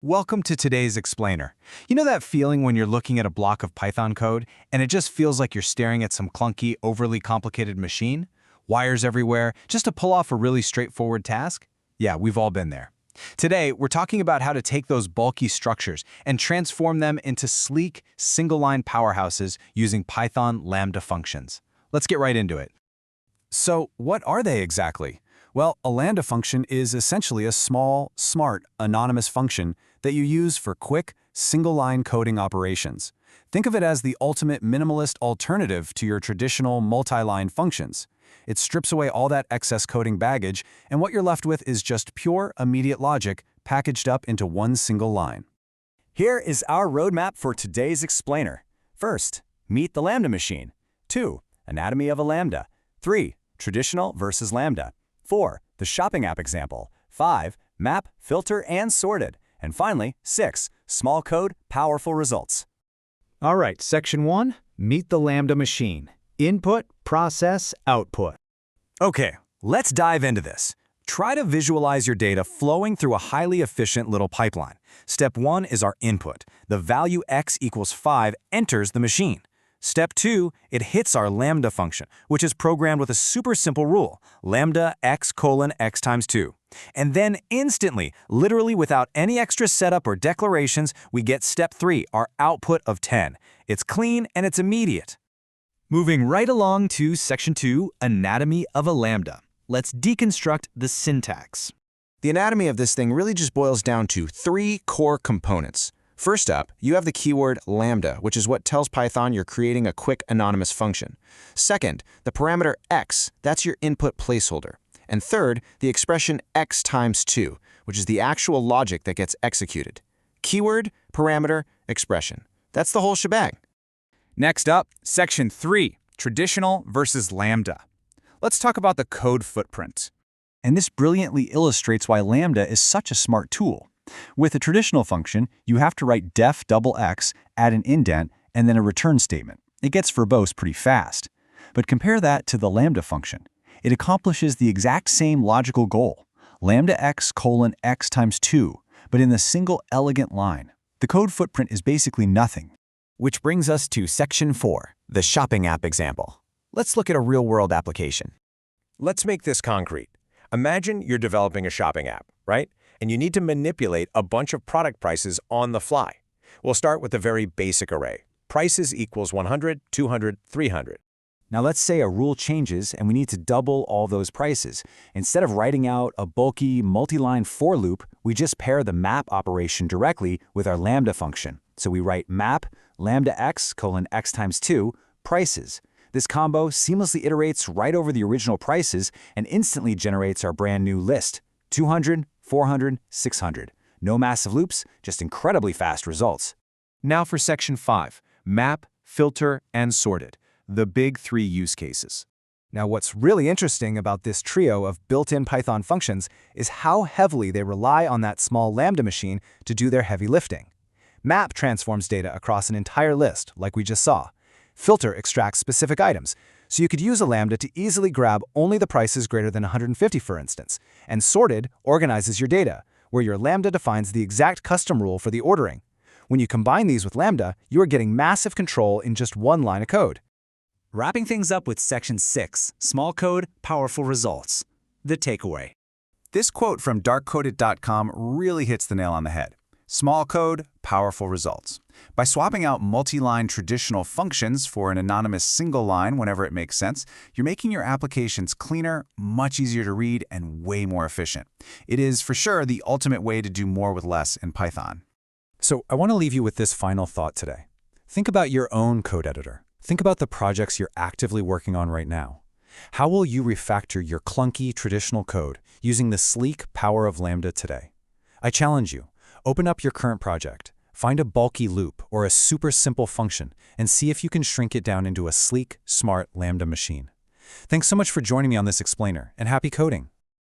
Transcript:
Welcome to today's explainer. You know that feeling when you're looking at a block of Python code and it just feels like you're staring at some clunky, overly complicated machine? Wires everywhere, just to pull off a really straightforward task? Yeah, we've all been there. Today, we're talking about how to take those bulky structures and transform them into sleek, single-line powerhouses using Python Lambda functions. Let's get right into it. So, what are they exactly? Well, a Lambda function is essentially a small, smart, anonymous function that you use for quick, single-line coding operations. Think of it as the ultimate minimalist alternative to your traditional multi-line functions. It strips away all that excess coding baggage, and what you're left with is just pure, immediate logic packaged up into one single line. Here is our roadmap for today's explainer. First, meet the Lambda machine. 2. Anatomy of a Lambda. 3. Traditional versus Lambda. 4. The shopping app example. 5. Map, filter, and sorted. And finally, 6. Small code, powerful results. All right, section 1, meet the Lambda machine. Input, process, output. Okay, let's dive into this. Try to visualize your data flowing through a highly efficient little pipeline. Step 1 is our input. The value x equals 5 enters the machine. Step 2, it hits our Lambda function, which is programmed with a super simple rule, lambda x colon x times 2. And then instantly, literally without any extra setup or declarations, we get step 3, our output of 10. It's clean and it's immediate. Moving right along to section 2, anatomy of a Lambda. Let's deconstruct the syntax. The anatomy of this thing really just boils down to 3 core components. First up, you have the keyword lambda, which is what tells Python you're creating a quick anonymous function. Second, the parameter x, that's your input placeholder. And third, the expression x times 2, which is the actual logic that gets executed. Keyword, parameter, expression. That's the whole shebang. Next up, section 3, traditional versus Lambda. Let's talk about the code footprint. And this brilliantly illustrates why Lambda is such a smart tool. With a traditional function, you have to write def double x, add an indent, and then a return statement. It gets verbose pretty fast. But compare that to the Lambda function. It accomplishes the exact same logical goal, lambda x colon x times 2, but in a single elegant line. The code footprint is basically nothing. Which brings us to section 4, the shopping app example. Let's look at a real-world application. Let's make this concrete. Imagine you're developing a shopping app, right? And you need to manipulate a bunch of product prices on the fly. We'll start with a very basic array. Prices equals 100, 200, 300. Now let's say a rule changes and we need to double all those prices. Instead of writing out a bulky multi-line for loop, we just pair the map operation directly with our Lambda function. So we write map lambda x colon x times 2 prices. This combo seamlessly iterates right over the original prices and instantly generates our brand new list, 200, 400, 600. No massive loops, just incredibly fast results. Now for section 5, map, filter, and sorted, the big 3 use cases. Now what's really interesting about this trio of built-in Python functions is how heavily they rely on that small Lambda machine to do their heavy lifting. Map transforms data across an entire list, like we just saw. Filter extracts specific items, so you could use a Lambda to easily grab only the prices greater than 150, for instance. And sorted organizes your data, where your Lambda defines the exact custom rule for the ordering. When you combine these with Lambda, you are getting massive control in just one line of code. Wrapping things up with section 6, small code, powerful results. The takeaway. This quote from darkcoded.com really hits the nail on the head. Small code, powerful results. By swapping out multi-line traditional functions for an anonymous single line whenever it makes sense, you're making your applications cleaner, much easier to read, and way more efficient. It is, for sure, the ultimate way to do more with less in Python. So I want to leave you with this final thought today. Think about your own code editor. Think about the projects you're actively working on right now. How will you refactor your clunky traditional code using the sleek power of Lambda today? I challenge you. Open up your current project, find a bulky loop or a super simple function, and see if you can shrink it down into a sleek, smart Lambda machine. Thanks so much for joining me on this explainer, and happy coding!